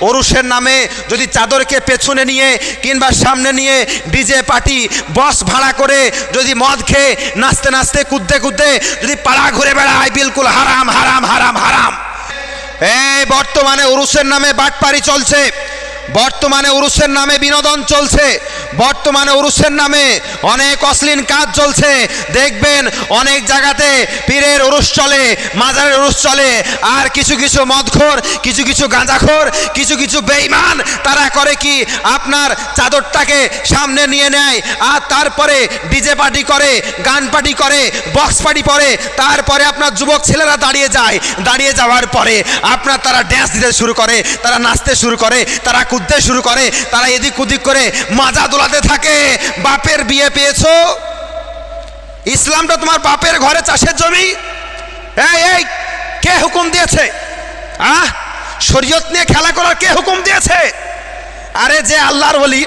ওরুসের নামে যদি চাদরকে পেছনে নিয়ে কিংবা সামনে নিয়ে ডিজে পার্টি বস ভাড়া করে যদি মদ খেয়ে নাচতে নাচতে কুদতে কুদতে যদি পাড়া ঘুরে বেড়ায়, বিলকুল হারাম হারাম হারাম হারাম। এই বর্তমানে উরুসের নামে বাটপারি চলছে, বর্তমানে উরুসের নামে বিনোদন চলছে, বর্তমানে উরুসের নামে অনেক অশ্লীল কাজ চলছে। দেখবেন অনেক জায়গাতে পীরের উরুস চলে, মাজারের উরুস চলে, আর কিছু কিছু মদখোর, কিছু কিছু গাঁজাখোর, কিছু কিছু বেঈমান তারা করে কি, আপনার চাদরটাকে সামনে নিয়ে নেয় আর তারপরে ডিজে পার্টি করে, গান পার্টি করে, বক্স পার্টি পরে, তারপরে আপনার যুবক ছেলেরা দাঁড়িয়ে যায়। দাঁড়িয়ে যাওয়ার পরে আপনার তারা ড্যান্স দিতে শুরু করে, তারা নাচতে শুরু করে, তারা কুদতে শুরু করে, তারা এদিক ওদিক করে মাজা দোলাতে থাকে। বাপের বিয়ে পেয়েছো, ইসলামটা তোমার বাপের ঘরে চাষের জমি। এই কে হুকুম দিয়েছে? শরীয়ত নিয়ে খেলা করার কে হুকুম দিয়েছে? আরে যে আল্লাহর ওলি,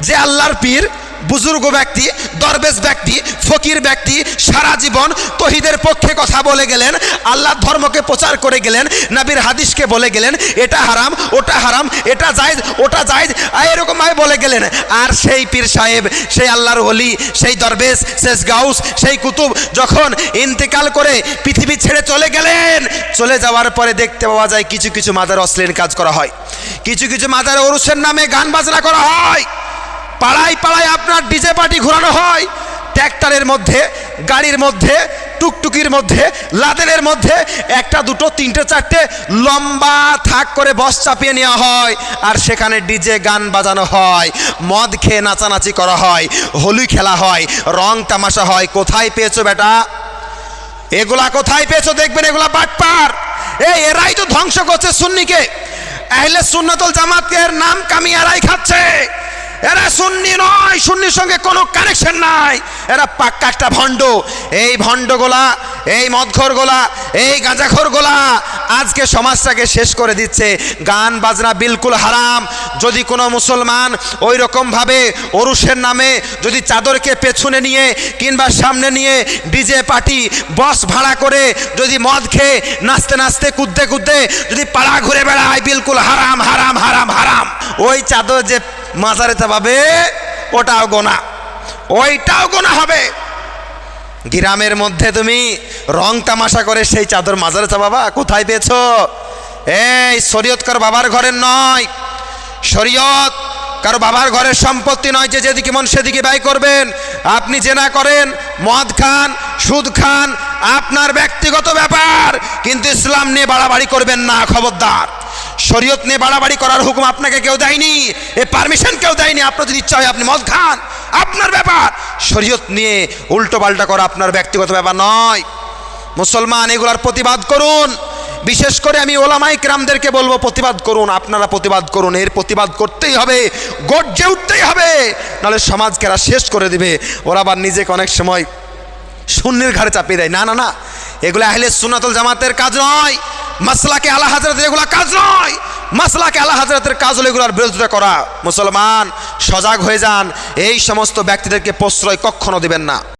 যে আল্লাহর পীর, বুজুর্গ ব্যক্তি, দরবেশ ব্যক্তি, ফকির ব্যক্তি সারা জীবন তৌহিদের পক্ষে কথা বলে গেলেন, আল্লাহর ধর্মকে প্রচার করে গেলেন, নবীর হাদিসকে বলে গেলেন এটা হারাম ওটা হারাম, এটা জায়েজ ওটা জায়েজ, এরকমভাবে বলে গেলেন। আর সেই পীর সাহেব, সেই আল্লাহর ওলি, সেই দরবেশ, শেষ গাউস, সেই কুতুব যখন ইন্তেকাল করে পৃথিবী ছেড়ে চলে গেলেন, চলে যাওয়ার পরে দেখতে পাওয়া যায় কিছু কিছু মাজারে অশ্লীল কাজ করা হয়, কিছু কিছু মাজারে ওরুসের নামে গান বাজনা করা হয়, পাড়ায় পাড়ায় আপনার ডিজে পার্টি ঘোরানো হয়, ট্র্যাক্টরের মধ্যে, গাড়ির মধ্যে, টুকটুকির মধ্যে, লাদেনের মধ্যে একটা দুটো তিনটে চারটে লম্বা থাক করে বস চাপিয়ে নেওয়া হয়, আর সেখানে ডিজে গান বাজানো হয়, মদ খেয়ে নাচানাচি করা হয়, হোলি খেলা হয়, রং তামাশা হয়। কোথায় পেয়েছো বেটা এগুলা? কোথায় পেয়েছো? দেখবেন এগুলা বাটপার। এরাই তো ধ্বংস করছে সুন্নিকে। আহলে সুন্নাতুল জামাতের নাম কামি এরাই খাচ্ছে। এরা সুন্নি নয়, সুন্নির সঙ্গে কোনো কানেকশন নাই, এরা পাক্কা একটা ভণ্ড। এই ভণ্ডগোলা, এই মদখোরগোলা, এই গাঁজাখোরগোলা আজকে সমাজটাকে শেষ করে দিচ্ছে। গান বাজনা বিলকুল হারাম। যদি কোনো মুসলমান ওই রকমভাবে ওরুসের নামে যদি চাদরকে পেছনে নিয়ে কিংবা সামনে নিয়ে ডিজে পার্টি বস ভাড়া করে যদি মদ খেয়ে নাচতে নাচতে কুদতে কুদতে যদি পাড়া ঘুরে বেড়ায়, বিলকুল হারাম হারাম হারাম হারাম। ওই চাদর যে মাজারে চাপাবে ওটাও গোনা, ওইটাও গোনা হবে। গ্রামের মধ্যে তুমি রং তামাশা করে সেই চাদর মাজারে চাপাবা? কোথায় পেয়েছো? এই শরীয়ত কারো বাবার ঘরের নয়, শরীয়ত কারো বাবার ঘরের সম্পত্তি নয় যে যেদিকে মন সেদিকে ব্যয় করবেন। আপনি জেনা করেন, মদ খান, সুদ খান, আপনার ব্যক্তিগত ব্যাপার, কিন্তু ইসলাম নিয়ে বাড়াবাড়ি করবেন না, খবরদার। শরীয়ত নিয়ে বাড়াবাড়ি করার হুকুম আপনাকে কেউ দেয়নি, এ পারমিশন কেউ দেয়নি। আপনার যদি ইচ্ছা হয় আপনি মদ খান, আপনার ব্যাপার। শরীয়ত নিয়ে উল্টো পাল্টা করা আপনার ব্যক্তিগত ব্যাপার নয়। মুসলমান এগুলার প্রতিবাদ করুন। বিশেষ করে আমি ওলামায়ে কেরামদেরকে বলবো প্রতিবাদ করুন, আপনারা প্রতিবাদ করুন। এর প্রতিবাদ করতেই হবে, গর্জে উঠতেই হবে, নাহলে সমাজকে এরা শেষ করে দিবে। ওরা আবার নিজেকে অনেক সময় সুন্নির ঘাড়ে চাপিয়ে দেয়। না না না, এগুলো আহলে সুন্নাতুল জামাতের কাজ নয়, মাসলাকে আলা হযরতের এগুলো কাজ নয়। মাসলাকে আলা হযরতের কাজ হলো এগুলোর বিরোধিতা করা। মুসলমান সজাগ হয়ে যান, এই সমস্ত ব্যক্তিদেরকে প্রশ্রয় কখনো দিবেন না।